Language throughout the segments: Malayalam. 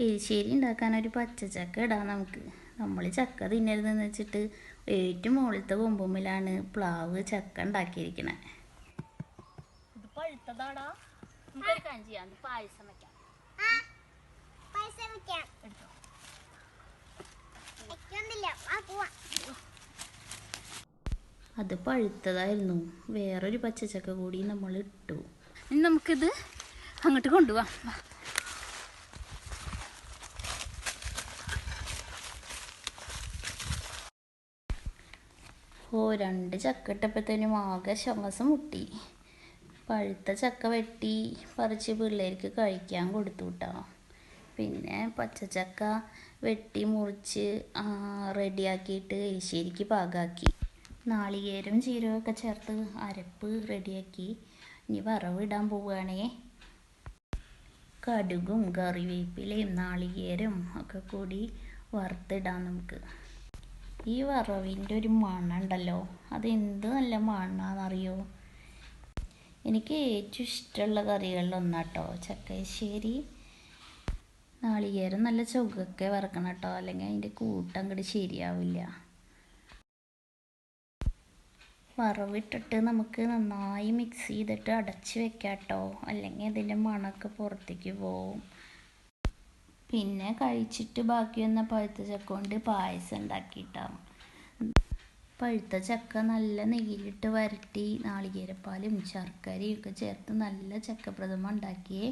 എരിശ്ശേരി ഉണ്ടാക്കാനൊരു പച്ചച്ചക്ക ഇടാം നമുക്ക്. നമ്മൾ ചക്ക തിന്നരുതെന്ന് വെച്ചിട്ട് ഏറ്റവും മുകളിലത്തെ കൊമ്പുമ്മിലാണ് പ്ലാവ് ചക്ക ഉണ്ടാക്കിയിരിക്കണേ. ഇത് പഴുത്തതാടാ. പായസം വെക്കാം. അത് പഴുത്തതായിരുന്നു. വേറൊരു പച്ചച്ചക്ക കൂടി നമ്മൾ ഇട്ടു. ഇനി നമുക്കിത് അങ്ങോട്ട് കൊണ്ടുപോവാം. രണ്ട് ചക്ക ഇട്ടപ്പോഴത്തേനും ആകെ ശ്വാസം മുട്ടി. പഴുത്ത ചക്ക വെട്ടി പറിച്ച് പിള്ളേർക്ക് കഴിക്കാൻ കൊടുത്തു കേട്ടോ. പിന്നെ പച്ചച്ചക്ക വെട്ടി മുറിച്ച് റെഡിയാക്കിയിട്ട് എരിശ്ശേരിക്ക് പാകാക്കി. നാളികേരം ജീരകമൊക്കെ ചേർത്ത് അരപ്പ് റെഡിയാക്കി. ഇനി വറവിടാൻ പോവുകയാണേ. കടുകും കറിവേപ്പിലയും നാളികേരം ഒക്കെ കൂടി വറുത്തിടാം നമുക്ക്. ഈ വറവിൻ്റെ ഒരു മണം ഉണ്ടല്ലോ, അതെന്ത് നല്ല മണമാണെന്നറിയോ. എനിക്ക് ഏറ്റവും ഇഷ്ടമുള്ള കറികളിലൊന്നാട്ടോ ചക്കശ്ശേരി. നാളികേരം നല്ല ചുവക്കെ വറക്കണം കേട്ടോ, അല്ലെങ്കിൽ അതിൻ്റെ കൂട്ട് അങ്ങോട്ട് ശരിയാവില്ല. വറവിട്ടിട്ട് നമുക്ക് നന്നായി മിക്സ് ചെയ്തിട്ട് അടച്ച് വെക്കാം കേട്ടോ, അല്ലെങ്കിൽ അതിൻ്റെ മണമൊക്കെ പുറത്തേക്ക് പോവും. പിന്നെ കഴിച്ചിട്ട് ബാക്കി വന്ന പഴുത്ത ചക്ക കൊണ്ട് പായസം ഉണ്ടാക്കിയിട്ടാണ്. പഴുത്ത ചക്ക നല്ല നെയ്യിലിട്ട് വരട്ടി നാളികേരപ്പാലും ശർക്കരയും ഒക്കെ ചേർത്ത് നല്ല ചക്കപ്രഥമ ഉണ്ടാക്കിയേ.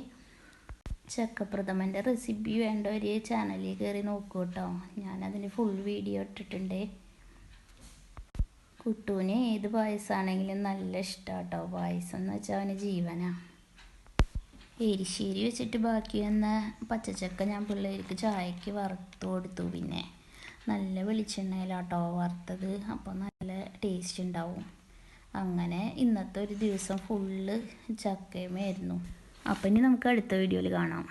ചക്കപ്രഥമൻ്റെ റെസിപ്പി വേണ്ടവർ ചാനലിൽ കയറി നോക്കൂ കേട്ടോ. ഞാനതിന് ഫുൾ വീഡിയോ ഇട്ടിട്ടുണ്ട്. കുട്ടൂന് ഏത് പായസമാണെങ്കിലും നല്ല ഇഷ്ടമാണ് കേട്ടോ. പായസം എന്ന് വെച്ചാൽ അവന് ജീവനാണ്. എരിശ്ശേരി വെച്ചിട്ട് ബാക്കി വന്ന പച്ചച്ചക്ക ഞാൻ പിള്ളേർക്ക് ചായക്ക് വറുത്ത് കൊടുത്തു. പിന്നെ നല്ല വെളിച്ചെണ്ണയിലാട്ടോ വറുത്തത്, അപ്പോൾ നല്ല ടേസ്റ്റ് ഉണ്ടാവും. അങ്ങനെ ഇന്നത്തെ ഒരു ദിവസം ഫുള്ള് ചക്കയുമായിരുന്നു. അപ്പം ഇനി നമുക്ക് അടുത്ത വീഡിയോയിൽ കാണാം.